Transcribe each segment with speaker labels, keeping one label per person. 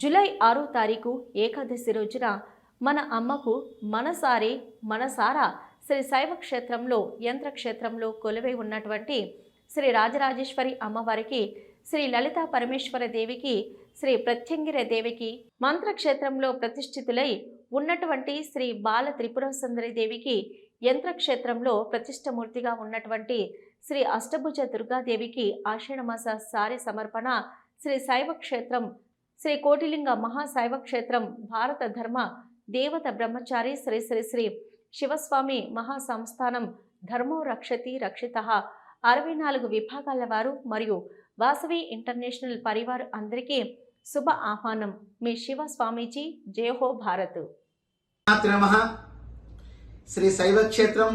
Speaker 1: July 6వ తారీఖు ఏకాదశి రోజున మన అమ్మకు మనసారా శ్రీ శైవ క్షేత్రంలో యంత్రక్షేత్రంలో కొలువై ఉన్నటువంటి శ్రీ రాజరాజేశ్వరి అమ్మవారికి, శ్రీ లలితా పరమేశ్వర దేవికి, శ్రీ ప్రత్యంగిర దేవికి, మంత్రక్షేత్రంలో ప్రతిష్ఠితులై ఉన్నటువంటి శ్రీ బాల త్రిపుర సుందరి దేవికి, యంత్రక్షేత్రంలో ప్రతిష్టమూర్తిగా ఉన్నటువంటి శ్రీ అష్టభుజ దుర్గాదేవికి ఆషాఢమాస సారి సమర్పణ, శ్రీ శైవ క్షేత్రం శ్రీ కోటిలింగ మహాశైవ క్షేత్రం భారత ధర్మ దేవత బ్రహ్మచారి శ్రీ శ్రీ శ్రీ శివస్వామి మహాసంస్థానం ధర్మో రక్షతి రక్షిత 64 విభాగాల వారు మరియు వాసవి ఇంటర్నేషనల్ పరివార్ అందరికీ శుభ ఆహ్వానం. మీ శివ స్వామీజీ. జయహో భారత్.
Speaker 2: శ్రీ శైవ క్షేత్రం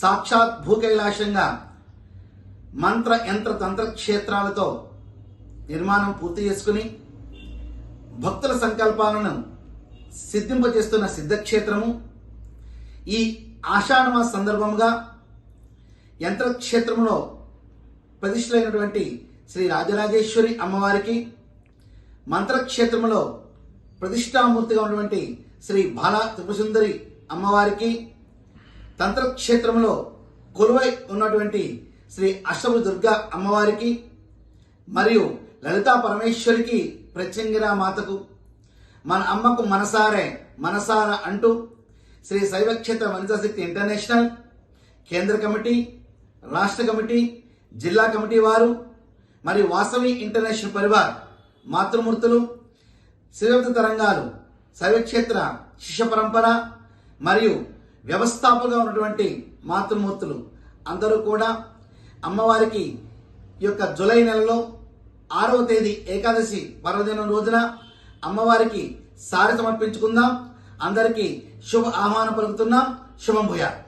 Speaker 2: సాక్షాత్ భూకైలాసంగా మంత్ర యంత్ర తంత్ర క్షేత్రాలతో నిర్మాణం పూర్తి చేసుకుని భక్తుల సంకల్పాలను సిద్ధింపజేస్తున్న సిద్ధక్షేత్రము. ఈ ఆషాఢమాస సందర్భంగా యంత్రక్షేత్రంలో ప్రతిష్ఠులైనటువంటి శ్రీ రాజరాజేశ్వరి అమ్మవారికి, మంత్రక్షేత్రంలో ప్రతిష్టామూర్తిగా ఉన్నటువంటి శ్రీ బాల త్రిపురసుందరి అమ్మవారికి, తంత్రక్షేత్రంలో కొలువై ఉన్నటువంటి శ్రీ అష్టభుజ దుర్గా అమ్మవారికి మరియు లలితా పరమేశ్వరికి, ప్రత్యంగిరా మాతకు, మన అమ్మకు మనసారా అంటూ శ్రీ శైవక్షేత్ర వనితాశక్తి ఇంటర్నేషనల్ కేంద్ర కమిటీ, రాష్ట్ర కమిటీ, జిల్లా కమిటీ వారు మరియు వాసవి ఇంటర్నేషనల్ పరివార్ మాతృమూర్తులు, శివభక్త తరంగాలు, శైవక్షేత్ర శిష్య పరంపర మరియు వ్యవస్థాపకులుగా ఉన్నటువంటి మాతృమూర్తులు అందరూ కూడా అమ్మవారికి ఈ యొక్క జూలై నెలలో 6వ తేదీ ఏకాదశి పర్వదినం రోజున అమ్మవారికి సారి సమర్పించుకుందాం. అందరికీ శుభ ఆహ్వానం పలుకుతున్నాం. శుభం భూయాత్.